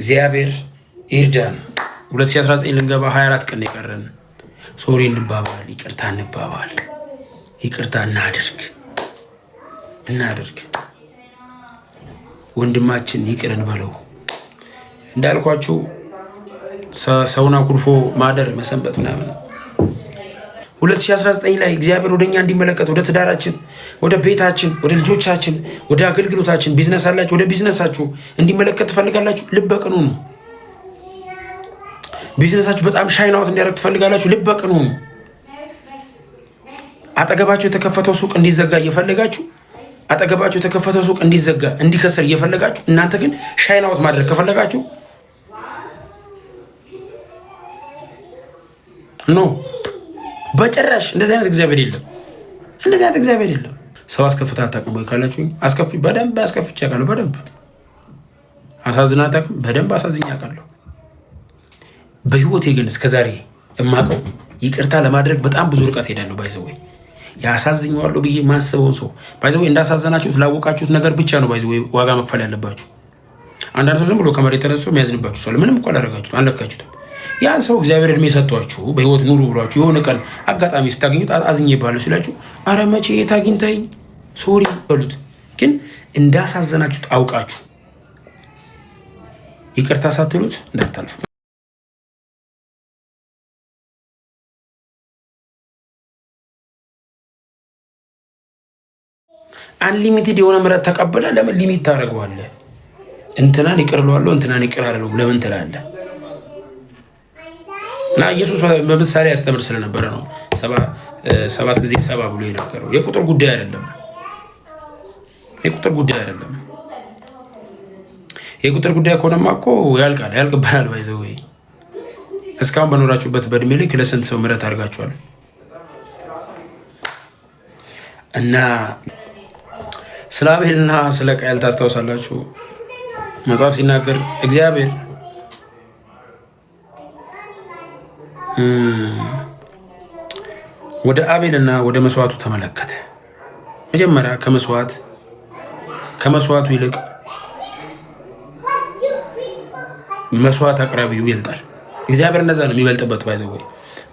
እግዚአብሔር ይርዳን። 2019 ልንገባ 24 ቀን የቀረን። ሶሪ እንባባል፣ ይቅርታ እንባባል፣ ይቅርታ እናድርግ። ወንድማችን ይቅር እንበለው። እንዳልኳችሁ ሰውና ኩርፎ ማደር መሰንበት ምናምን 2019 ላይ እግዚአብሔር ወደኛ እንዲመለከት ወደ ትዳራችን፣ ወደ ቤታችን፣ ወደ ልጆቻችን፣ ወደ አገልግሎታችን፣ ቢዝነስ አላችሁ ወደ ቢዝነሳችሁ እንዲመለከት ትፈልጋላችሁ? ልበ ቅኑ ነው። ቢዝነሳችሁ በጣም ሻይን አውት እንዲያደርግ ትፈልጋላችሁ? ልበ ቅኑ ነው። አጠገባችሁ የተከፈተው ሱቅ እንዲዘጋ እየፈለጋችሁ አጠገባችሁ የተከፈተው ሱቅ እንዲዘጋ እንዲከሰር እየፈለጋችሁ እናንተ ግን ሻይን አውት ማድረግ ከፈለጋችሁ ኖ በጭራሽ እንደዚህ አይነት እግዚአብሔር የለም። እንደዚህ አይነት እግዚአብሔር የለም። ሰው አስከፍታ አታውቅም ወይ ካላችሁኝ፣ በደንብ አስከፍቼ አውቃለሁ። በደንብ አሳዝና አታውቅም? በደንብ አሳዝኛ አውቃለሁ። በህይወቴ ግን እስከዛሬ የማውቀው ይቅርታ ለማድረግ በጣም ብዙ ርቀት ሄዳለሁ። ባይዘወይ ያሳዝኘዋለሁ ብዬ ማስበውን ሰው ባይዘወይ እንዳሳዘናችሁት ላወቃችሁት ነገር ብቻ ነው ባይዘወይ ዋጋ መክፈል ያለባችሁ። አንዳንድ ሰው ዝም ብሎ ከመሬት ተነስቶ የሚያዝንባችሁ ሰው ምንም እኮ አላደረጋችሁት፣ አልነካችሁትም። ያን ሰው እግዚአብሔር እድሜ ሰጥቷችሁ በህይወት ኑሩ ብሏችሁ የሆነ ቀን አጋጣሚ ስታገኙት አዝኜብሃለሁ ሲላችሁ አረ መቼ የት አግኝተኸኝ ሶሪ በሉት። ግን እንዳሳዘናችሁት አውቃችሁ ይቅርታ ሳትሉት እንዳታልፉ። አንሊሚትድ የሆነ ምሕረት ተቀበለ ለምን ሊሚት ታደርገዋለህ? እንትናን ይቅር እለዋለሁ እንትናን ይቅር አልለውም ለምን ትላለህ? እና ኢየሱስ በምሳሌ ያስተምር ስለነበረ ነው 7 ጊዜ 7 ብሎ የነገረው። የቁጥር ጉዳይ አይደለም። የቁጥር ጉዳይ ከሆነማ እኮ ያልቅብናል። ባይዘው እስካሁን በኖራችሁበት በእድሜ ልክ ለስንት ሰው ምሕረት አድርጋችኋል? እና ስለ አቤልና ስለ ቃየል ታስታውሳላችሁ? መጽሐፍ ሲናገር እግዚአብሔር ወደ አቤልና ወደ መስዋዕቱ ተመለከተ። መጀመሪያ ከመስዋዕቱ ይልቅ መስዋዕት አቅራቢው ይበልጣል። እግዚአብሔር እንደዛ ነው የሚበልጥበት። ባይዘው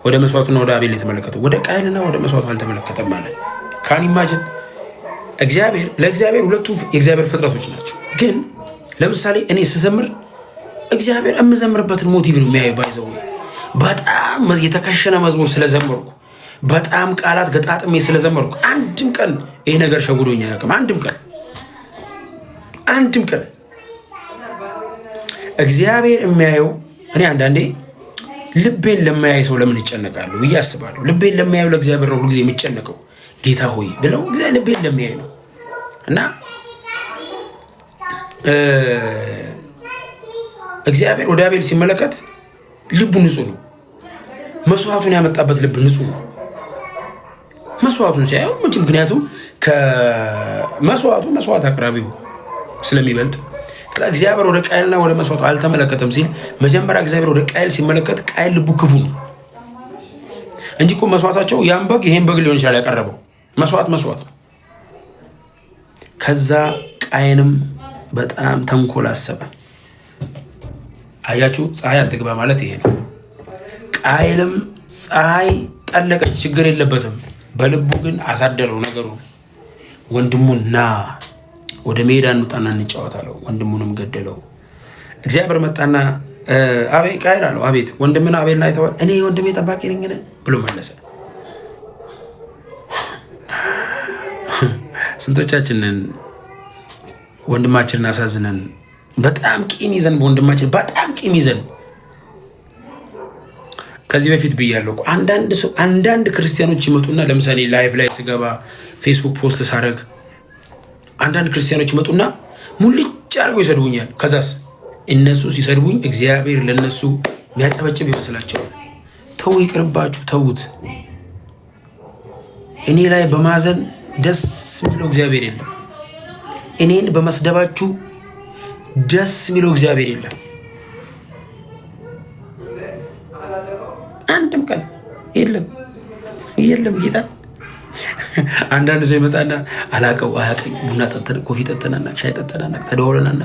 ወደ መስዋዕቱና ወደ አቤል የተመለከተው ወደ ቃየልና ወደ መስዋዕቱ አልተመለከተም ማለት ካን ኢማጂን። ለእግዚአብሔር ሁለቱም የእግዚአብሔር ፍጥረቶች ናቸው። ግን ለምሳሌ እኔ ስዘምር እግዚአብሔር የምዘምርበትን ሞቲቭ ነው የሚያየው። ባይዘው በጣም የተከሸነ መዝሙር ስለዘመርኩ በጣም ቃላት ገጣጥሜ ስለዘመርኩ አንድም ቀን ይሄ ነገር ሸጉዶኛ አያውቅም። አንድም ቀን እግዚአብሔር የሚያየው እኔ አንዳንዴ ልቤን ለማያይ ሰው ለምን ይጨነቃሉ ብዬ አስባለሁ። ልቤን ለማያየው ለእግዚአብሔር ነው ሁልጊዜ የሚጨነቀው። ጌታ ሆይ ብለው እግዚአብሔር ልቤን ለማያይ ነው። እና እግዚአብሔር ወደ አቤል ሲመለከት ልቡ ንጹህ ነው። መስዋዕቱን ያመጣበት ልብ ንጹህ ነው። መስዋዕቱን ሲያየው ምክንያቱም መስዋዕት አቅራቢው ስለሚበልጥ እግዚአብሔር ወደ ቃየልና ወደ መስዋዕቱ አልተመለከተም ሲል መጀመሪያ እግዚአብሔር ወደ ቃየል ሲመለከት ቃየል ልቡ ክፉ ነው እንጂ እኮ መስዋዕታቸው ያን በግ ይሄን በግ ሊሆን ይችላል ያቀረበው መስዋዕት ነው። ከዛ ቃየንም በጣም ተንኮል አሰበ። አያችሁ፣ ፀሐይ አትግባ ማለት ይሄ ነው። ቃየልም ፀሐይ ጠለቀች፣ ችግር የለበትም። በልቡ ግን አሳደረው ነገሩ። ወንድሙን ና ወደ ሜዳ እንውጣና እንጫወት አለው። ወንድሙንም ገደለው። እግዚአብሔር መጣና ቃየል አለው፣ አቤት ወንድምና አቤል ላይ ተዋል። እኔ ወንድሜ ጠባቂ ነኝ ብሎ መለሰ። ስንቶቻችንን ወንድማችንን አሳዝነን በጣም ቂም ይዘን በወንድማችን በጣም ቂም ይዘን ከዚህ በፊት ብያለሁ። አንዳንድ ክርስቲያኖች ይመጡና ለምሳሌ ላይቭ ላይ ስገባ ፌስቡክ ፖስት ሳደርግ አንዳንድ ክርስቲያኖች ይመጡና ሙልጭ አድርገው ይሰድቡኛል። ከዛስ እነሱ ሲሰድቡኝ እግዚአብሔር ለነሱ የሚያጨበጭብ ይመስላቸዋል። ተው፣ ይቅርባችሁ፣ ተዉት። እኔ ላይ በማዘን ደስ የሚለው እግዚአብሔር የለም። እኔን በመስደባችሁ ደስ የሚለው እግዚአብሔር የለም። አንድም ቀን የለም ጌታ አንዳንድ ሰው ይመጣና አላቀው አያቀኝ ቡና ጠጥተን ኮፊ ጠጥተናና ሻይ ጠጥተናና ተደዋውለናና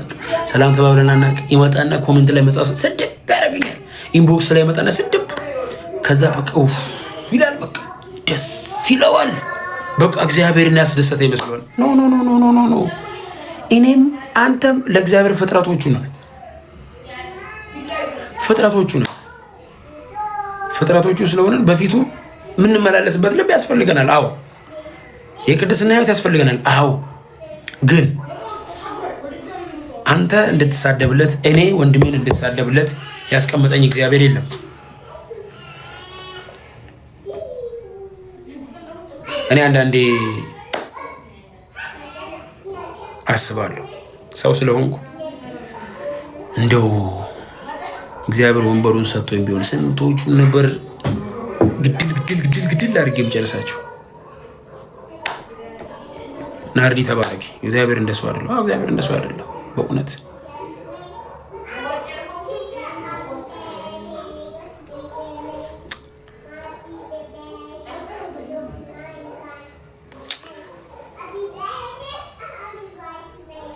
ሰላም ተባብለናና ይመጣና ኮሜንት ላይ መጻፍ ስድብ ያደርገኛል። ኢንቦክስ ላይ ይመጣና ስድብ ከዛ በቃ ይላል በቃ ደስ ይለዋል። በቃ እግዚአብሔርን ያስደሰተ ይመስላል። ኖ ኖ ኖ ኖ ኖ ኖ እኔም አንተም ለእግዚአብሔር ፍጥረቶቹ ነው። ፍጥረቶቹ ስለሆነን በፊቱ የምንመላለስበት ልብ ያስፈልገናል። አዎ የቅድስና ሕይወት ያስፈልገናል። አዎ ግን አንተ እንድትሳደብለት እኔ ወንድሜን እንድትሳደብለት ያስቀመጠኝ እግዚአብሔር የለም። እኔ አንዳንዴ አስባለሁ ሰው ስለሆንኩ እንደው እግዚአብሔር ወንበሩን ሰጥቶኝ ቢሆን ስንቶቹን ነበር ግድል አድርጌ የምጨርሳቸው። ናርዲ ተባረኪ። እግዚአብሔር እንደሱ አይደለም። አዎ እግዚአብሔር እንደሱ አይደለም በእውነት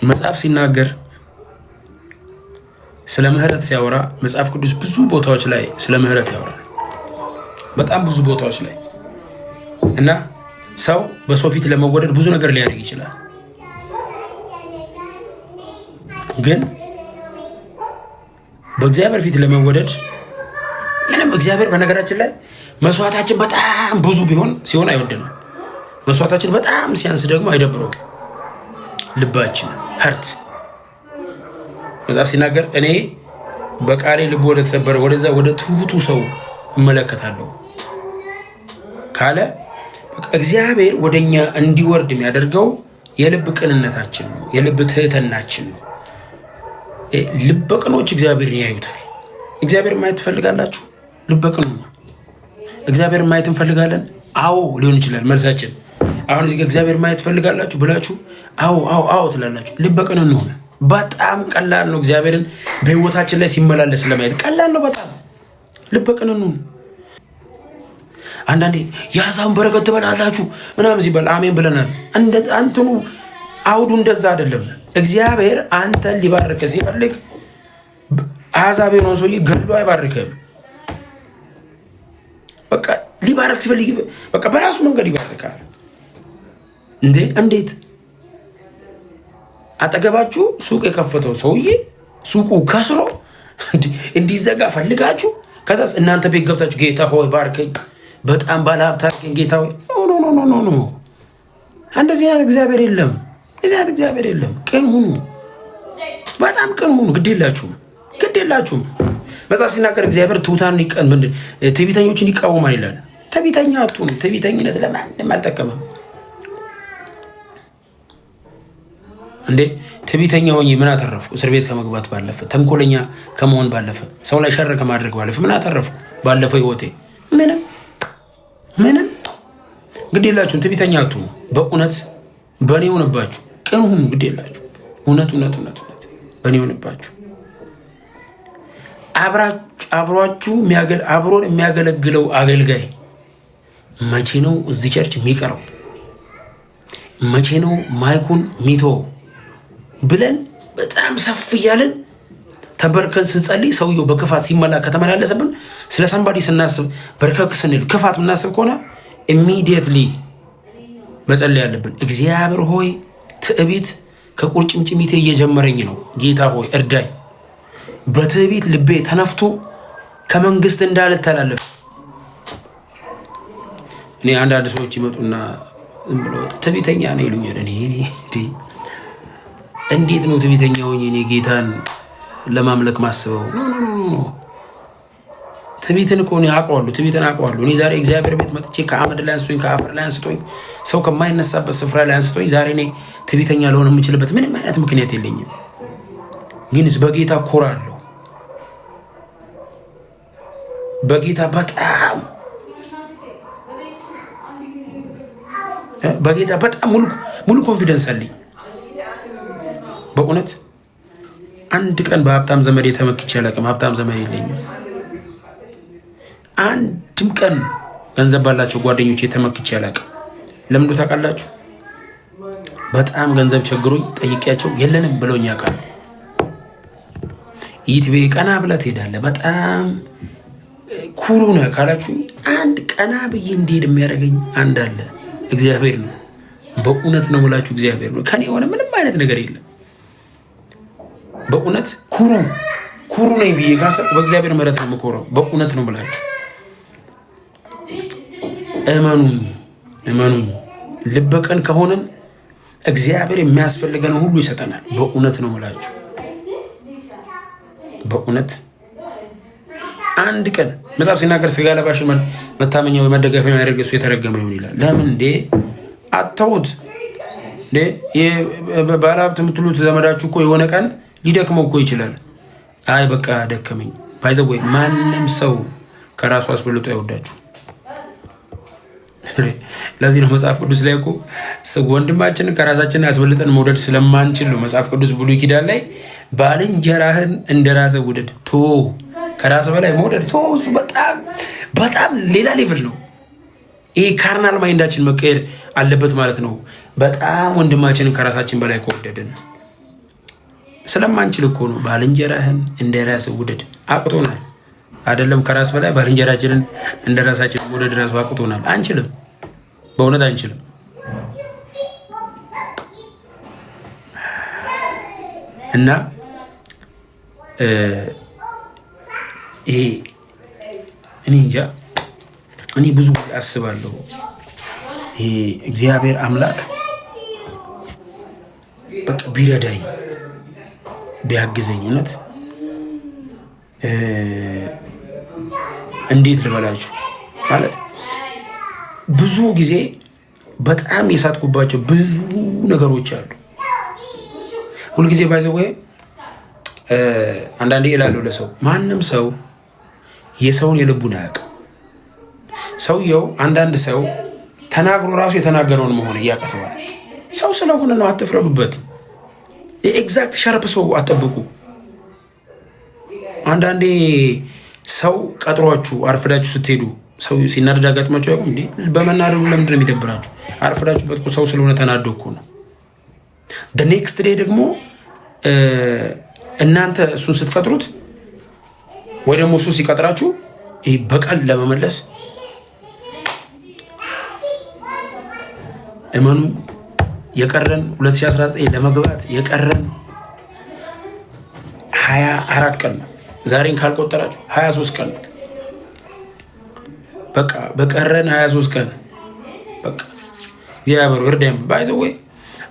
መጽሐፍ ሲናገር ስለ ምህረት ሲያወራ መጽሐፍ ቅዱስ ብዙ ቦታዎች ላይ ስለ ምህረት ያወራል። በጣም ብዙ ቦታዎች ላይ እና ሰው በሰው ፊት ለመወደድ ብዙ ነገር ሊያደርግ ይችላል። ግን በእግዚአብሔር ፊት ለመወደድ ምንም እግዚአብሔር በነገራችን ላይ መስዋዕታችን በጣም ብዙ ሲሆን አይወደንም። መስዋዕታችን በጣም ሲያንስ ደግሞ አይደብረውም። ልባችን ሀርት መጽሐፍ ሲናገር እኔ በቃሌ ልቡ ወደ ተሰበረ ወደ ትሁቱ ሰው እመለከታለሁ ካለ እግዚአብሔር ወደኛ እንዲወርድ የሚያደርገው የልብ ቅንነታችን ነው፣ የልብ ትህትናችን ነው። ልበ ቅኖች እግዚአብሔርን ያዩታል። እግዚአብሔር ማየት ትፈልጋላችሁ? ልበ ቅኑ እግዚአብሔር ማየት እንፈልጋለን? አዎ ሊሆን ይችላል መልሳችን። አሁን እዚህ እግዚአብሔር ማየት ትፈልጋላችሁ ብላችሁ አዎ ትላላችሁ። ልበ ቅን እንሆን። በጣም ቀላል ነው። እግዚአብሔርን በህይወታችን ላይ ሲመላለስ ለማየት ቀላል ነው በጣም። ልበ ቅን እንሁን። አንዳንዴ የአሕዛብን በረከት ትበላላችሁ ምናምን ሲባል አሜን ብለናል። አንተኑ አውዱ እንደዛ አይደለም። እግዚአብሔር አንተን ሊባርክ ሲፈልግ አሕዛብ የሆነውን ሰውዬ ገድሎ አይባርክም። በቃ ሊባርክ ሲፈልግ በቃ በራሱ መንገድ ይባርካል። እንዴት አጠገባችሁ ሱቅ የከፈተው ሰውዬ ሱቁ ከስሮ እንዲዘጋ ፈልጋችሁ ከዛ እናንተ ቤት ገብታችሁ ጌታ ሆይ ባርከኝ፣ በጣም ባለሀብት አድርገኝ ጌታ ሆይ። ኖ እንደዚህ አይነት እግዚአብሔር የለም። እንደዚህ አይነት እግዚአብሔር የለም። ቅን ሁኑ፣ በጣም ቅን ሁኑ። ግድ የላችሁም። መጽሐፍ ሲናገር እግዚአብሔር ትዕቢተኞችን ይቃወማል ይላል። ትዕቢተኛ አትሁኑ። ትዕቢተኝነት ለማንም አልጠቀመም። እንዴ ትዕቢተኛ ሆኜ ምን አተረፍኩ? እስር ቤት ከመግባት ባለፈ፣ ተንኮለኛ ከመሆን ባለፈ፣ ሰው ላይ ሸር ከማድረግ ባለፈ ምን አተረፍኩ? ባለፈው ህይወቴ ምንም። ግድ የላችሁም። ትዕቢተኛ አትሁኑ። በእውነት በእኔ ሆነባችሁ ቅን ሁኑ። ግድ የላችሁ። እውነት በእኔ ሆነባችሁ። አብሮን የሚያገለግለው አገልጋይ መቼ ነው እዚህ ቸርች የሚቀረው? መቼ ነው ማይኩን ሚተው ብለን በጣም ሰፍ እያለን ተበርከን ስንጸልይ ሰውየው በክፋት ከተመላለሰብን ስለ ሰንባዲ ስናስብ በርከክ ስንል ክፋት ምናስብ ከሆነ ኢሚዲየትሊ መጸለይ ያለብን እግዚአብሔር ሆይ ትዕቢት ከቁርጭምጭሚቴ እየጀመረኝ ነው፣ ጌታ ሆይ እርዳይ። በትዕቢት ልቤ ተነፍቶ ከመንግስት እንዳልተላለፍ። እኔ አንዳንድ ሰዎች ይመጡና ዝም ብለው ትዕቢተኛ ነው ይሉኛል። እኔ እንዴት ነው ትዕቢተኛ ሆኜ እኔ ጌታን ለማምለክ ማስበው? ኖ ትዕቢትን እኮ እኔ አውቀዋለሁ። እኔ ዛሬ እግዚአብሔር ቤት መጥቼ ከአመድ ላይ አንስቶኝ ከአፈር ላይ አንስቶኝ ሰው ከማይነሳበት ስፍራ ላይ አንስቶኝ ዛሬ እኔ ትዕቢተኛ ለሆነ የምችልበት ምንም አይነት ምክንያት የለኝም። ግን በጌታ ኮራለሁ። በጌታ በጣም ሙሉ ኮንፊደንስ አለኝ። በእውነት አንድ ቀን በሀብታም ዘመድ የተመክቼ አላውቅም። ሀብታም ዘመድ የለኝም። አንድም ቀን ገንዘብ ባላቸው ጓደኞች የተመክቼ አላውቅም። ለምንዱ ታውቃላችሁ? በጣም ገንዘብ ቸግሮኝ ጠይቄያቸው የለንም ብለውኝ ያውቃሉ። ይትቤ ቀና ብለህ ትሄዳለህ። በጣም ኩሩ ነህ ካላችሁ አንድ ቀና ብዬ እንድሄድ የሚያደርገኝ አንድ አለ፣ እግዚአብሔር ነው። በእውነት ነው የምላችሁ፣ እግዚአብሔር ነው። ከኔ የሆነ ምንም አይነት ነገር የለም። በእውነት ኩሩ ነኝ ብዬ ካሰብኩ በእግዚአብሔር ምሕረት ነው የምኮረው። በእውነት ነው የምላችሁ። እመኑኝ ልበቀን ከሆነን እግዚአብሔር የሚያስፈልገን ሁሉ ይሰጠናል። በእውነት ነው የምላችሁ። በእውነት አንድ ቀን መጽሐፍ ሲናገር ስጋ ለባሽን መታመኛ ወይ መደገፊያ የሚያደርግ እሱ የተረገመ ይሁን ይላል። ለምን እንዴ አተውት እንዴ? ባለሀብት የምትሉት ዘመዳችሁ እኮ የሆነ ቀን ሊደክመው እኮ ይችላል። አይ በቃ ደከመኝ ባይዘው ወይ ማንም ሰው ከራሱ አስበልጦ አይወዳችሁ። ለዚህ ነው መጽሐፍ ቅዱስ ላይ እኮ ወንድማችንን ከራሳችን አስበልጠን መውደድ ስለማንችል ነው መጽሐፍ ቅዱስ ብሉይ ኪዳን ላይ ባልንጀራህን እንደራስህ ውደድ። ከራስ በላይ መውደድ እሱ በጣም ሌላ ሌቭል ነው። ይሄ ካርናል ማይንዳችን መቀየር አለበት ማለት ነው። በጣም ወንድማችንን ከራሳችን በላይ ከወደድን ስለማንችል እኮ ነው ባልንጀራህን እንደራስህ ውደድ። አቅቶናል አይደለም? ከራስ በላይ ባልንጀራችንን እንደራሳችን መውደድ ራሱ አቅቶናል። አንችልም፣ በእውነት አንችልም። እና ይሄ እኔ እንጃ፣ እኔ ብዙ አስባለሁ። ይሄ እግዚአብሔር አምላክ በቃ ቢረዳኝ ቢያግዘኝ፣ እውነት እንዴት ልበላችሁ ማለት ብዙ ጊዜ በጣም የሳትኩባቸው ብዙ ነገሮች አሉ። ሁልጊዜ ባይዘው ወይ አንዳንዴ እላለሁ ለሰው ማንም ሰው የሰውን የልቡን አያውቅም። ሰውየው አንዳንድ ሰው ተናግሮ ራሱ የተናገረውን መሆን እያቀተዋል። ሰው ስለሆነ ነው፣ አትፍረዱበት። የኤግዛክት ሻርፕ ሰው አጠብቁ። አንዳንዴ ሰው ቀጥሯችሁ አርፍዳችሁ ስትሄዱ ሰው ሲናደድ አጋጥሟችሁ አይቆም እንዴ? በመናደዱ ለምንድን ነው የሚደብራችሁ? አርፍዳችሁበት እኮ ሰው ስለሆነ ተናዶ እኮ ነው። ኔክስት ዴይ ደግሞ እናንተ እሱን ስትቀጥሩት ወይ ደግሞ እሱ ሲቀጥራችሁ በቀል ለመመለስ እመኑ፣ የቀረን 2019 ለመግባት የቀረን 24 ቀን ነው። ዛሬን ካልቆጠራችሁ 23 ቀን ነው። በቃ በቀረን 23 ቀን በቃ እግዚአብሔር ይርዳን። ባይዘው ወይ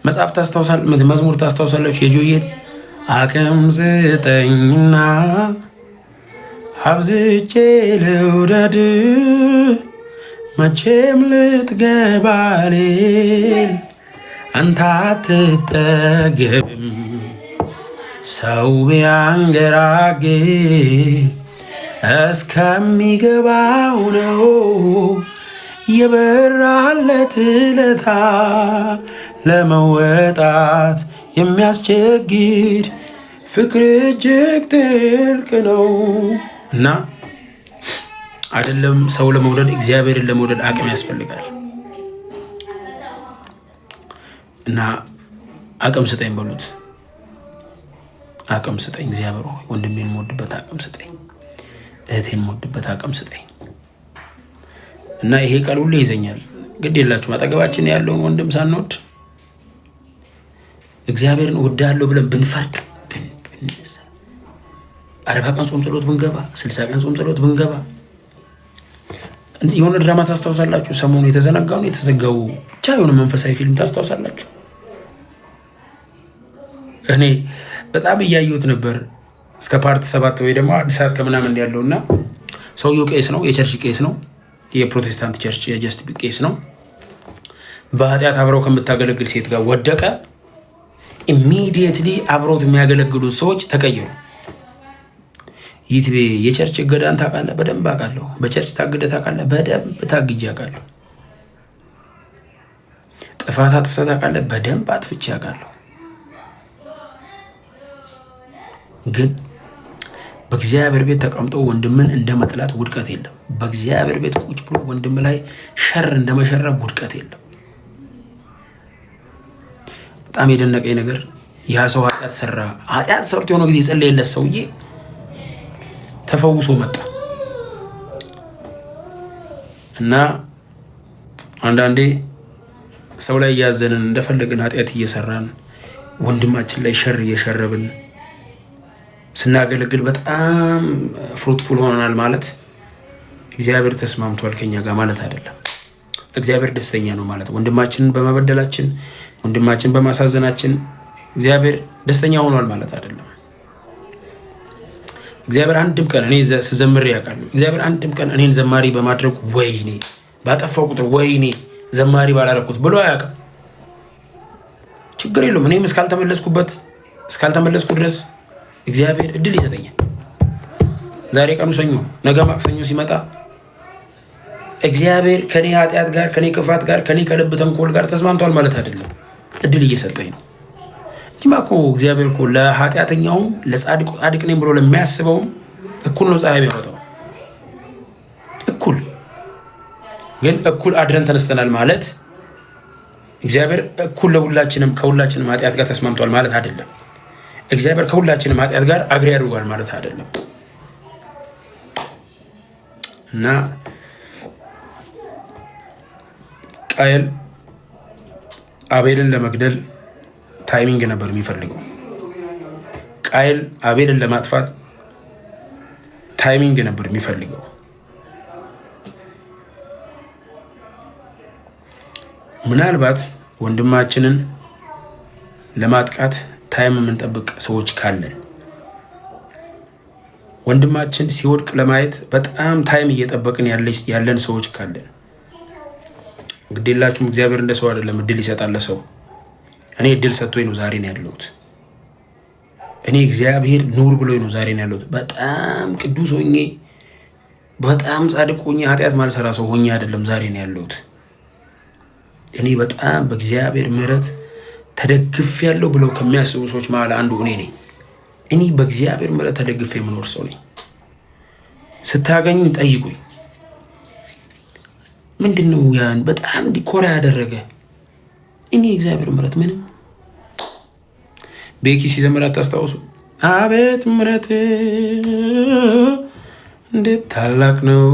መጽሐፍ ታስታውሳላችሁ፣ መዝሙር ታስታውሳላችሁ። የጆዬን አቅም ስጠኝና አብዝቼ ልውደድ መቼም ልትገባሌል አንተ አትጠገብም ሰው ቢያንገራግር እስከሚገባው ነው የበራለት ለታ ለመወጣት የሚያስቸግር ፍቅር እጅግ ጥልቅ ነው። እና አይደለም ሰው ለመውደድ እግዚአብሔርን ለመውደድ አቅም ያስፈልጋል። እና አቅም ስጠኝ በሉት። አቅም ስጠኝ እግዚአብሔር ሆይ፣ ወንድሜን የምወድበት አቅም ስጠኝ፣ እህቴን የምወድበት አቅም ስጠኝ። እና ይሄ ቃል ሁሉ ይዘኛል። ግድ የላችሁም አጠገባችን ያለውን ወንድም ሳንወድ እግዚአብሔርን ወዳለሁ ብለን ብንፈርጥ 40 ቀን ጾም ጸሎት ብንገባ 60 ቀን ጾም ጸሎት ብንገባ የሆነ ድራማ ታስታውሳላችሁ? ሰሞኑ የተዘነጋው ነው የተዘጋው ብቻ የሆነ መንፈሳዊ ፊልም ታስታውሳላችሁ? እኔ በጣም እያየሁት ነበር እስከ ፓርት 7 ወይ ደግሞ 1 ሰዓት ከምናምን ያለውና ሰውየው ቄስ ነው፣ የቸርች ቄስ ነው፣ የፕሮቴስታንት ቸርች የጀስት ቄስ ነው። በኃጢአት አብረው ከምታገለግል ሴት ጋር ወደቀ። ኢሚዲየትሊ አብረውት የሚያገለግሉት ሰዎች ተቀየሩ። ይትቤ የቸርች እገዳን ታውቃለህ? በደንብ አውቃለሁ። በቸርች ታግደህ ታውቃለህ? በደንብ ታግጄ አውቃለሁ። ጥፋት አጥፍተህ ታውቃለህ? በደንብ አጥፍቼ አውቃለሁ። ግን በእግዚአብሔር ቤት ተቀምጦ ወንድምን እንደ መጥላት ውድቀት የለም። በእግዚአብሔር ቤት ቁጭ ብሎ ወንድም ላይ ሸር እንደ መሸረብ ውድቀት የለም። በጣም የደነቀኝ ነገር ያ ሰው ኃጢአት ሰራ። ኃጢአት ሰርቶ የሆነ ጊዜ የጸለየለት ሰውዬ ተፈውሶ መጣ። እና አንዳንዴ ሰው ላይ እያዘንን እንደፈለግን ኃጢአት እየሰራን ወንድማችን ላይ ሸር እየሸረብን ስናገለግል በጣም ፍሩትፉል ሆነናል ማለት እግዚአብሔር ተስማምቷል ከኛ ጋር ማለት አይደለም። እግዚአብሔር ደስተኛ ነው ማለት ወንድማችንን በመበደላችን ወንድማችን በማሳዘናችን እግዚአብሔር ደስተኛ ሆኗል ማለት አይደለም። እግዚአብሔር አንድም ቀን እኔ ስዘምር ያውቃል። እግዚአብሔር አንድም ቀን እኔን ዘማሪ በማድረግ ወይኔ ባጠፋው ቁጥር ወይኔ ዘማሪ ባላረኩት ብሎ አያውቅም። ችግር የለውም። እኔም እስካልተመለስኩ ድረስ እግዚአብሔር እድል ይሰጠኛል። ዛሬ ቀኑ ሰኞ፣ ነገ ማክሰኞ ሲመጣ እግዚአብሔር ከኔ ኃጢአት ጋር ከኔ ክፋት ጋር ከኔ ከልብ ተንኮል ጋር ተስማምቷል ማለት አይደለም። እድል እየሰጠኝ ነው። እንጂማ እኮ እግዚአብሔር እኮ ለኃጢአተኛውም ለጻድቅ ጻድቅ ነኝ ብሎ ለሚያስበውም እኩል ነው ፀሐይ የሚያወጣው እኩል። ግን እኩል አድረን ተነስተናል ማለት እግዚአብሔር እኩል ለሁላችንም ከሁላችንም ኃጢአት ጋር ተስማምቷል ማለት አይደለም። እግዚአብሔር ከሁላችንም ኃጢአት ጋር አግሪ ያድርጓል ማለት አይደለም። እና ቃየል አቤልን ለመግደል ታይሚንግ ነበር የሚፈልገው። ቃየል አቤልን ለማጥፋት ታይሚንግ ነበር የሚፈልገው። ምናልባት ወንድማችንን ለማጥቃት ታይም የምንጠብቅ ሰዎች ካለን ወንድማችን ሲወድቅ ለማየት በጣም ታይም እየጠበቅን ያለን ሰዎች ካለን ግዴላችሁም። እግዚአብሔር እንደ ሰው አይደለም፣ እድል ይሰጣል ለሰው። እኔ እድል ሰጥቶኝ ነው ዛሬ ነው ያለሁት። እኔ እግዚአብሔር ኑር ብሎኝ ነው ዛሬ ነው ያለሁት። በጣም ቅዱስ ሆኜ በጣም ጻድቅ ሆኜ ኃጢአት ማልሰራ ሰው ሆኜ አይደለም ዛሬ ነው ያለሁት። እኔ በጣም በእግዚአብሔር ምሕረት ተደግፍ ያለው ብለው ከሚያስቡ ሰዎች መሀል አንዱ እኔ ነኝ። እኔ በእግዚአብሔር ምሕረት ተደግፌ የምኖር ሰው ነኝ። ስታገኙኝ ጠይቁኝ። ምንድነው ያን በጣም ዲኮራ ያደረገ? እኔ እግዚአብሔር ምሕረት ምንም። ቤኪ ሲዘምር አታስታውሱ? አቤት ምሕረት እንዴት ታላቅ ነው፣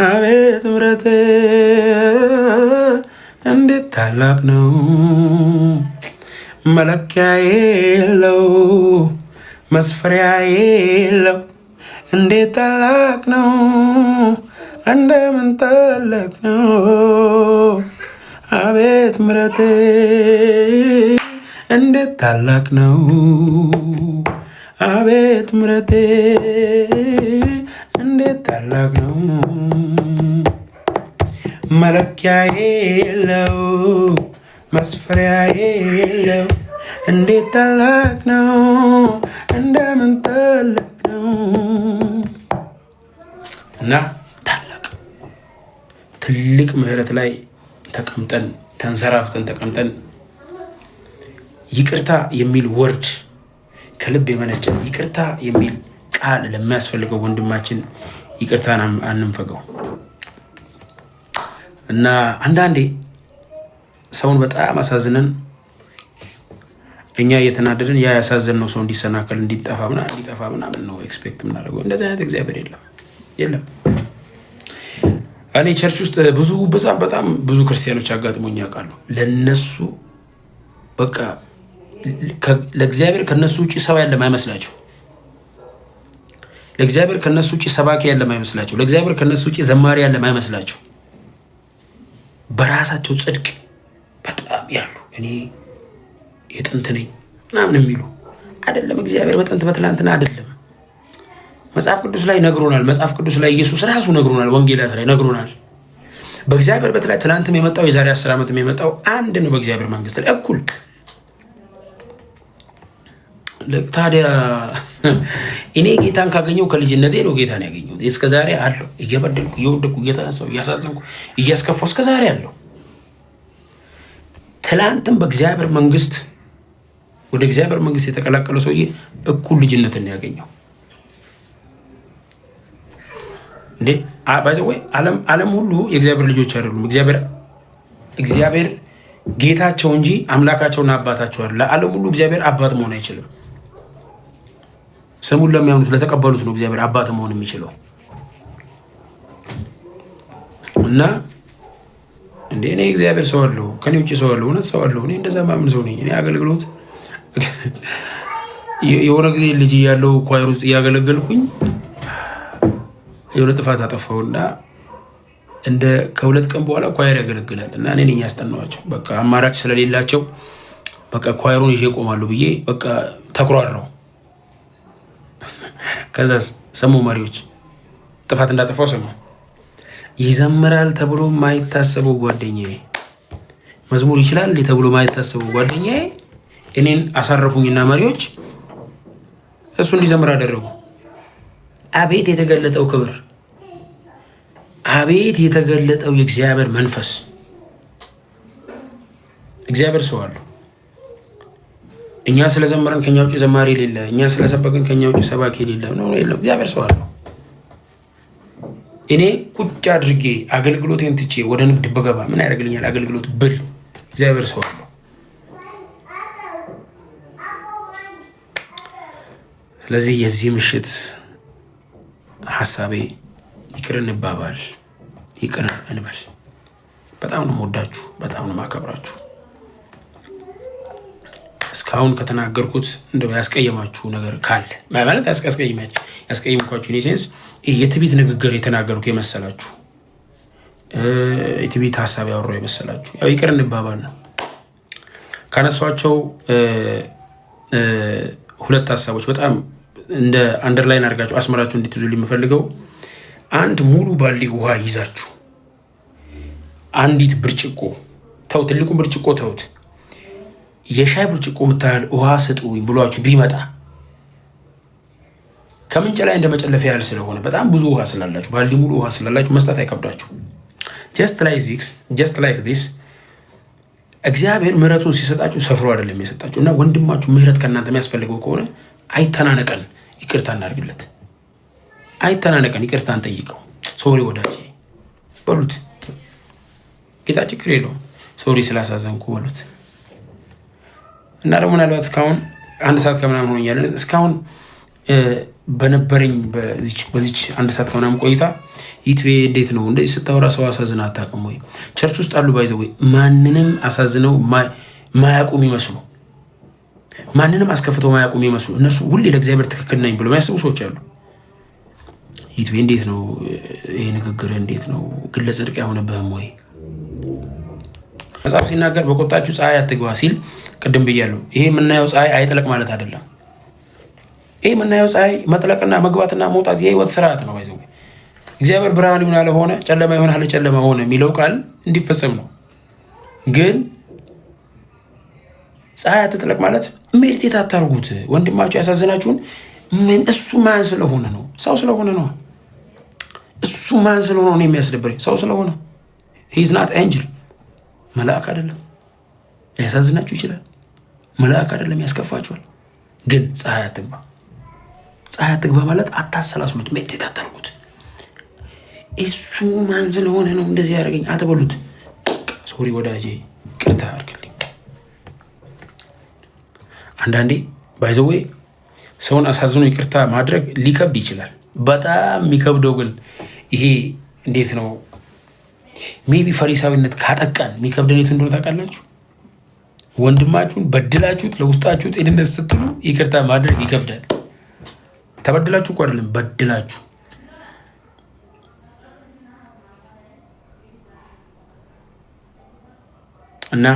አቤት ምሕረት እንዴት ታላቅ ነው፣ መለኪያ የለው መስፈሪያ የለው፣ እንዴት ታላቅ ነው፣ እንደምን ታላቅ ነው፣ አቤት ምሕረት እንዴት ታላቅ ነው፣ አቤት ምሕረት እንዴት ታላቅ ነው፣ መለኪያ የለው መስፈሪያ የለው፣ እንዴት ታላቅ ነው፣ እንደምን ታላቅ ነው። እና ታላቅ ትልቅ ምሕረት ላይ ተቀምጠን ተንሰራፍተን ተቀምጠን ይቅርታ የሚል ወርድ ከልብ የመነጨ ይቅርታ የሚል ቃል ለሚያስፈልገው ወንድማችን ይቅርታን አንንፈገው። እና አንዳንዴ ሰውን በጣም አሳዝነን እኛ እየተናደድን ያ ያሳዘንነው ሰው እንዲሰናከል እንዲጠፋ ምናምን ነው ኤክስፔክት የምናደርገው። እንደዚህ አይነት እግዚአብሔር የለም። እኔ ቸርች ውስጥ በጣም ብዙ ክርስቲያኖች አጋጥሞኝ ያውቃሉ። ለነሱ በቃ ለእግዚአብሔር ከነሱ ውጭ ሰው ያለ ማይመስላቸው፣ ለእግዚአብሔር ከነሱ ውጭ ሰባኪ ያለ ማይመስላቸው፣ ለእግዚአብሔር ከነሱ ውጭ ዘማሪ ያለ ማይመስላቸው በራሳቸው ጽድቅ በጣም ያሉ እኔ የጥንት ነኝ ምናምን የሚሉ አይደለም። እግዚአብሔር በጥንት በትላንትና አይደለም። መጽሐፍ ቅዱስ ላይ ነግሮናል። መጽሐፍ ቅዱስ ላይ ኢየሱስ ራሱ ነግሮናል። ወንጌላት ላይ ነግሮናል። በእግዚአብሔር በትላይ ትላንትም የመጣው የዛሬ 10 ዓመትም የመጣው አንድ ነው። በእግዚአብሔር መንግስት ላይ እኩል። ታዲያ እኔ ጌታን ካገኘው ከልጅነቴ ነው ጌታን ያገኘሁት። እስከዛሬ አለው እየበደልኩ እየወደኩ እየተነሳሁ እያሳዘንኩ እያስከፋሁ እስከዛሬ አለው። ትላንትም በእግዚአብሔር መንግስት ወደ እግዚአብሔር መንግስት የተቀላቀለ ሰውዬ እኩል ልጅነትን ያገኘው እንዴ። ባይዘው ዓለም ሁሉ የእግዚአብሔር ልጆች አይደሉም። እግዚአብሔር ጌታቸው እንጂ አምላካቸውና አባታቸው አይደል። ለዓለም ሁሉ እግዚአብሔር አባት መሆን አይችልም። ስሙን ለሚያምኑት ለተቀበሉት ነው እግዚአብሔር አባት መሆን የሚችለው። እና እንዴ እኔ እግዚአብሔር ሰው አለው፣ ከኔ ውጭ ሰው አለው፣ እውነት ሰው አለው። እኔ እንደዛ ማምን ሰው ነኝ። እኔ አገልግሎት የሆነ ጊዜ ልጅ ያለው ኳይር ውስጥ እያገለገልኩኝ የሆነ ጥፋት አጠፋውና እንደ ከ2 ቀን በኋላ ኳየር ያገለግላል እና እኔ ነኝ ያስጠናዋቸው። በቃ አማራጭ ስለሌላቸው በቃ ኳየሩን ይዤ እቆማለሁ ብዬ በቃ ተኩራራው። ከዛ ሰሙ መሪዎች ጥፋት እንዳጠፋው ሰሙ። ይዘምራል ተብሎ ማይታሰበው ጓደኛዬ፣ መዝሙር ይችላል ተብሎ ማይታሰበው ጓደኛዬ እኔን አሳረፉኝና መሪዎች እሱ እንዲዘምር አደረጉ። አቤት የተገለጠው ክብር! አቤት የተገለጠው የእግዚአብሔር መንፈስ! እግዚአብሔር ሰው አለው። እኛ ስለዘመረን ከኛ ውጭ ዘማሪ የሌለ፣ እኛ ስለሰበክን ከኛ ውጭ ሰባኪ የሌለ ነው የለም። እግዚአብሔር ሰው አለው። እኔ ቁጭ አድርጌ አገልግሎቴን ትቼ ወደ ንግድ በገባ ምን ያደርግልኛል? አገልግሎት ብል እግዚአብሔር ሰው አለው። ስለዚህ የዚህ ምሽት ሀሳቤ ይቅር እንባባል፣ ይቅር እንበል። በጣም ነው የምወዳችሁ፣ በጣም ነው የማከብራችሁ። እስካሁን ከተናገርኩት እንደው ያስቀየማችሁ ነገር ካለ ማለት ያስቀየምኳችሁ እኔ ሴንስ የትዕቢት ንግግር የተናገርኩ የመሰላችሁ፣ የትዕቢት ሀሳብ ያወራው የመሰላችሁ ያው ይቅር እንባባል ነው። ካነሷቸው 2 ሀሳቦች በጣም እንደ አንደርላይን አድርጋችሁ አስመራችሁ እንድትይዙ የምፈልገው አንድ ሙሉ ባልዲ ውሃ ይዛችሁ አንዲት ብርጭቆ ተው፣ ትልቁን ብርጭቆ ተውት፣ የሻይ ብርጭቆ የምታህል ውሃ ስጡኝ ብሏችሁ ቢመጣ ከምንጭ ላይ እንደመጨለፍ ያህል ስለሆነ በጣም ብዙ ውሃ ስላላችሁ፣ ባልዲ ሙሉ ውሃ ስላላችሁ መስጠት አይከብዳችሁ። ጀስት ላይክ ዲስ እግዚአብሔር ምህረቱን ሲሰጣችሁ ሰፍሮ አይደለም የሰጣችሁ። እና ወንድማችሁ ምህረት ከእናንተ የሚያስፈልገው ከሆነ አይተናነቀን፣ ይቅርታ እናድርግለት። አይተናነቀን፣ ይቅርታ እንጠይቀው። ሶሪ ወዳጄ በሉት። ጌታ ችግር የለውም ሶሪ ስላሳዘንኩ በሉት። እና ደግሞ ምናልባት እስካሁን 1 ሰዓት ከምናምን ሆኖኛል። እስካሁን በነበረኝ በዚች 1 ሰዓት ከምናምን ቆይታ ይትቤ እንዴት ነው እንደዚህ ስታወራ ሰው አሳዝነው አታውቅም ወይ? ቸርች ውስጥ አሉ ባይዘው ወይ ማንንም አሳዝነው ማያውቁም ይመስሉ፣ ማንንም አስከፍተው ማያውቁም ይመስሉ፣ እነርሱ ሁሌ ለእግዚአብሔር ትክክል ነኝ ብሎ የሚያስቡ ሰዎች አሉ። ይትቤ እንዴት ነው ይሄ ንግግር? እንዴት ነው ግለ ጽድቅ አይሆንብህም ወይ? መጽሐፍ ሲናገር በቁጣችሁ ፀሐይ አትግባ ሲል ቅድም ብያለሁ። ይሄ የምናየው ፀሐይ አይጥለቅ ማለት አይደለም። ይሄ የምናየው ፀሐይ መጥለቅና መግባትና መውጣት የህይወት ስርዓት ነው። ባይዘው እግዚአብሔር ብርሃን ይሁን አለ ሆነ፣ ጨለማ ይሁን አለ ጨለማ ሆነ የሚለው ቃል እንዲፈጸም ነው። ግን ፀሐይ አትጥለቅ ማለት ሜዲቴት አታርጉት። ወንድማችሁ ያሳዝናችሁን ምን እሱ ማን ስለሆነ ነው? ሰው ስለሆነ ነው። እሱ ማን ስለሆነ ነው የሚያስደብረኝ? ሰው ስለሆነ። ሂዝ ናት ኤንጅል፣ መልአክ አይደለም። ሊያሳዝናችሁ ይችላል። መልአክ አይደለም፣ ያስከፋችኋል። ግን ፀሐይ አትግባ። ፀሐይ አትግባ ማለት አታሰላስሉት፣ ሜዲቴት አታርጉት። እሱ ማን ስለሆነ ነው እንደዚህ ያደርገኝ አትበሉት። ሶሪ ወዳጄ ቅርታ አድርግልኝ። አንዳንዴ ባይዘዌ ሰውን አሳዝኖ ይቅርታ ማድረግ ሊከብድ ይችላል። በጣም የሚከብደው ግን ይሄ እንዴት ነው ሜቢ ፈሪሳዊነት ካጠቃን የሚከብደን የት እንደሆነ ታውቃላችሁ? ወንድማችሁን በድላችሁት ለውስጣችሁ ጤንነት ስትሉ ይቅርታ ማድረግ ይከብዳል። ተበድላችሁ እኮ አይደለም በድላችሁ። እና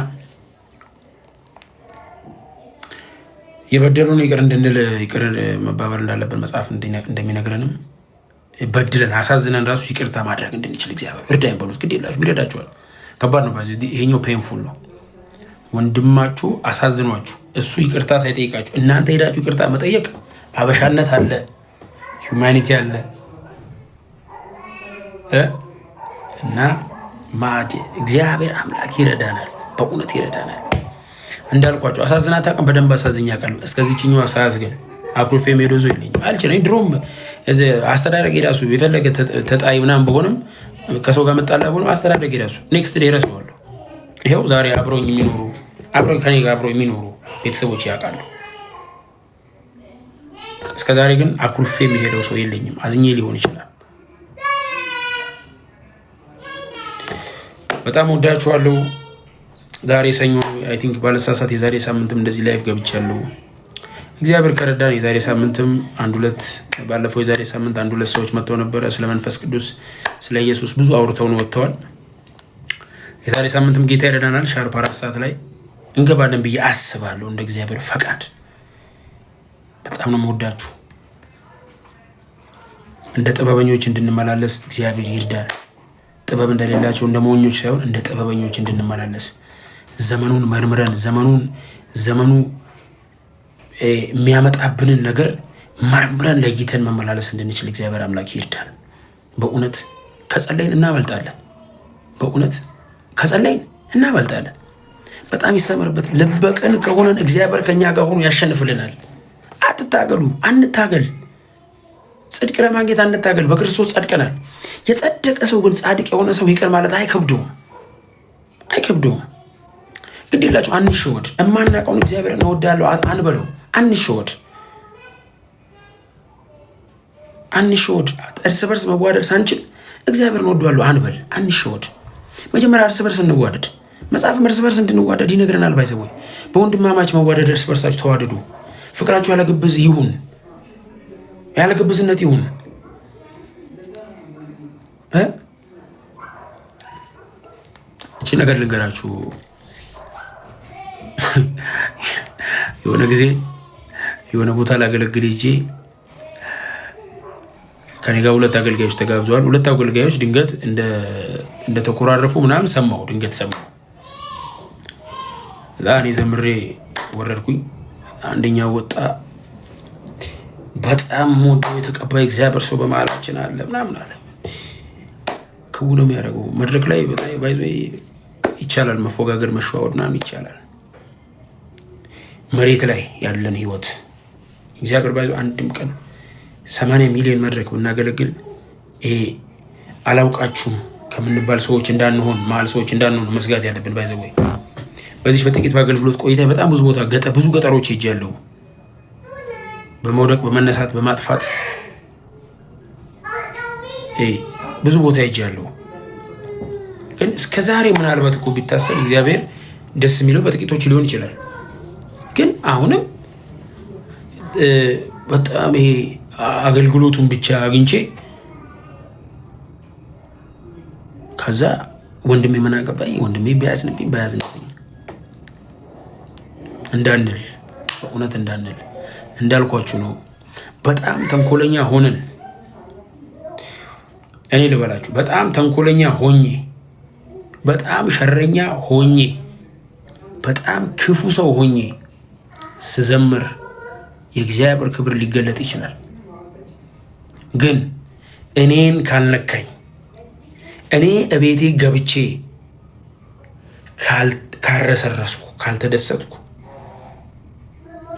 የበደሉን ይቅር እንድንል ይቅር መባባል እንዳለብን መጽሐፍ እንደሚነግረንም በድለን አሳዝነን ራሱ ይቅርታ ማድረግ እንድንችል እግዚአብሔር እርዳኝ በሉት። ግድ የላችሁ ይረዳችኋል። ከባድ ነው። ይሄኛው ፔንፉል ነው። ወንድማችሁ አሳዝኗችሁ እሱ ይቅርታ ሳይጠይቃችሁ እናንተ ሄዳችሁ ይቅርታ መጠየቅ አበሻነት አለ፣ ሁማኒቲ አለ እና እግዚአብሔር አምላክ ይረዳናል፣ በእውነት ይረዳናል። እንዳልኳችሁ አሳዝናት አቅም በደንብ አሳዝኛ ቃል እስከዚህኛው ሰዓት ግን አኩርፌ ሜዶዞ ይለኝ አልችልም። ድሮም አስተዳደግ የራሱ የፈለገ ተጣይ ምናምን በሆንም ከሰው ጋር መጣላ በሆንም አስተዳደግ የራሱ ኔክስት ዴይ ረሳዋለሁ። ይኸው ዛሬ አብሮኝ ከኔ ጋር አብሮኝ የሚኖሩ ቤተሰቦች ያውቃሉ። እስከ ዛሬ ግን አኩርፌ የሚሄደው ሰው የለኝም። አዝኜ ሊሆን ይችላል። በጣም ወዳችኋለሁ። ዛሬ ሰኞ አይ ቲንክ ባለሳሳት የዛሬ ሳምንትም እንደዚህ ላይቭ ገብቻለሁ። እግዚአብሔር ከረዳን የዛሬ ሳምንትም ባለፈው የዛሬ ሳምንት አንድ ሁለት ሰዎች መጥተው ነበረ። ስለ መንፈስ ቅዱስ ስለ ኢየሱስ ብዙ አውርተውን ወጥተዋል። የዛሬ ሳምንትም ጌታ ይረዳናል። ሻርፕ 4 ሰዓት ላይ እንገባለን ብዬ አስባለሁ እንደ እግዚአብሔር ፈቃድ። በጣም ነው የምወዳችሁ። እንደ ጥበበኞች እንድንመላለስ እግዚአብሔር ይርዳል። ጥበብ እንደሌላቸው እንደ ሞኞች ሳይሆን እንደ ጥበበኞች እንድንመላለስ ዘመኑን መርምረን ዘመኑ የሚያመጣብንን ነገር መርምረን ለይተን መመላለስ እንድንችል እግዚአብሔር አምላክ ይርዳል። በእውነት ከጸለይን እናመልጣለን። በእውነት ከጸለይን እናመልጣለን። በጣም ይሰመርበት። ልበቀን ከሆነን እግዚአብሔር ከኛ ጋር ሆኖ ያሸንፍልናል። አትታገሉ፣ አንታገል። ጽድቅ ለማግኘት አንታገል። በክርስቶስ ጸድቀናል። የጸደቀ ሰው ግን ጻድቅ የሆነ ሰው ይቅር ማለት አይከብደውም። ግድ የላችሁ አንሸወድ። እማናውቀውን እግዚአብሔርን እወዳለሁ አንበለው። አንሸወድ። እርስ በርስ መዋደድ ሳንችል እግዚአብሔርን እወዳለሁ አንበል። አንሸወድ። መጀመሪያ እርስ በርስ እንዋደድ። መጽሐፍም እርስ በርስ እንድንዋደድ ይነግረናል። ባይዘወይ በወንድማማች መዋደድ እርስ በርሳችሁ ተዋደዱ። ፍቅራችሁ ያለ ግብዝነት ይሁን። እቺ ነገር ልንገራችሁ። የሆነ ጊዜ የሆነ ቦታ ላገለግል ሄጄ ከኔ ጋር 2 አገልጋዮች ተጋብዘዋል። 2 አገልጋዮች ድንገት እንደተኮራረፉ ምናምን ሰማሁ። እኔ ዘምሬ ወረድኩኝ። አንደኛው ወጣ። በጣም ሞደው የተቀባይ እግዚአብሔር ሰው በመሀላችን አለ ምናምን አለ። ክቡ ነው የሚያደርገው። መድረክ ላይ በጣም ባይዞ ይቻላል፣ መፎጋገር መሸዋወድ ምናምን ይቻላል። መሬት ላይ ያለን ህይወት እግዚአብሔር ባይዞ አንድም ቀን 80 ሚሊዮን መድረክ ብናገለግል አላውቃችሁም ከምንባል ሰዎች እንዳንሆን መሀል ሰዎች እንዳንሆን መስጋት ያለብን። ባይዘው በዚህ በጥቂት በአገልግሎት ቆይታ በጣም ብዙ ቦታ ብዙ ገጠሮች ሄጃለሁ። በመውደቅ በመነሳት በማጥፋት ብዙ ቦታ ሄጃለሁ። ግን እስከዛሬ ምናልባት እኮ ቢታሰብ እግዚአብሔር ደስ የሚለው በጥቂቶች ሊሆን ይችላል። ግን አሁንም በጣም አገልግሎቱን ብቻ አግኝቼ ከዛ ወንድሜ ምን አገባኝ ወንድሜ ቢያዝንብኝ እንዳንል በእውነት እንዳንል እንዳልኳችሁ ነው። በጣም ተንኮለኛ ሆነን እኔ ልበላችሁ፣ በጣም ተንኮለኛ ሆኜ፣ በጣም ሸረኛ ሆኜ፣ በጣም ክፉ ሰው ሆኜ ስዘምር የእግዚአብሔር ክብር ሊገለጥ ይችላል። ግን እኔን ካልነካኝ፣ እኔ እቤቴ ገብቼ ካልረሰረስኩ፣ ካልተደሰትኩ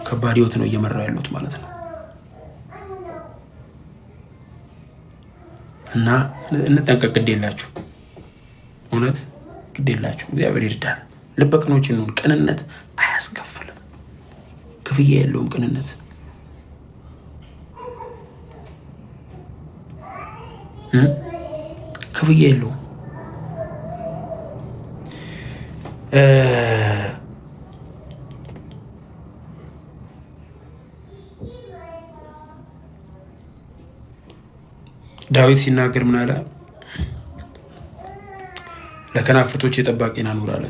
ከባድ ህይወት ነው እየመራው ያሉት ማለት ነው። እና እንጠንቀቅ። ግድ የላችሁ፣ እውነት ግድ የላችሁ። እግዚአብሔር ይርዳል። ልበቅኖችን ነው። ቅንነት አያስከፍልም፣ ክፍያ የለውም። ቅንነት ክፍያ የለውም። ዳዊት ሲናገር ምን አለ? ለከናፍርቶች የጠባቂን አኑር አለ።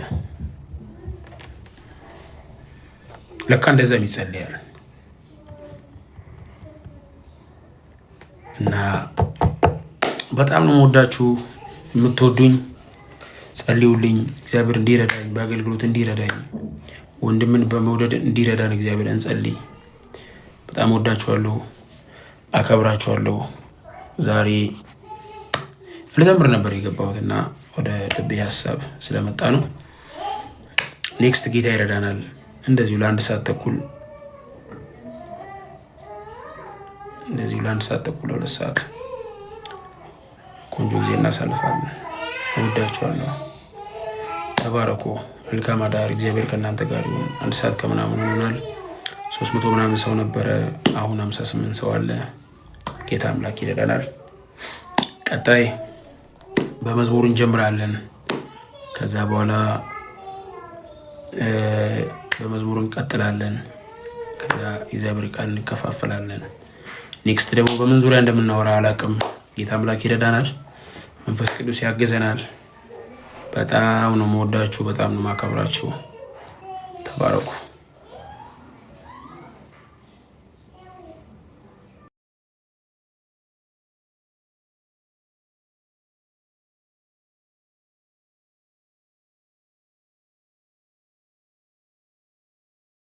ለካ እንደዛም ይጸልያል። እና በጣም ነው የምወዳችሁ፣ የምትወዱኝ። ጸልዩልኝ፣ እግዚአብሔር እንዲረዳኝ፣ በአገልግሎት እንዲረዳኝ፣ ወንድምን በመውደድ እንዲረዳን እግዚአብሔር እንጸልይ። በጣም ወዳችኋለሁ፣ አከብራችኋለሁ። ዛሬ ልዘምር ነበር የገባሁት እና ወደ ልቤ ሀሳብ ስለመጣ ነው። ኔክስት ጌታ ይረዳናል። እንደዚሁ ለ1 ሰዓት ተኩል 2 ሰዓት ቆንጆ ጊዜ እናሳልፋለን። እወዳችኋለሁ። ተባረኩ። መልካም አዳር። እግዚአብሔር ከእናንተ ጋር ይሁን። 1 ሰዓት ከምናምን ሆኗል። 300 ምናምን ሰው ነበረ። አሁን 58 ሰው አለ። ጌታ አምላክ ይረዳናል። ቀጣይ በመዝሙር እንጀምራለን። ከዛ በኋላ በመዝሙር እንቀጥላለን። ከዛ የእግዚአብሔር ቃል እንከፋፈላለን። ኔክስት ደግሞ በምን ዙሪያ እንደምናወራ አላውቅም። ጌታ አምላክ ይረዳናል። መንፈስ ቅዱስ ያገዘናል። በጣም ነው የምወዳችሁ፣ በጣም ነው የማከብራችሁ። ተባረኩ።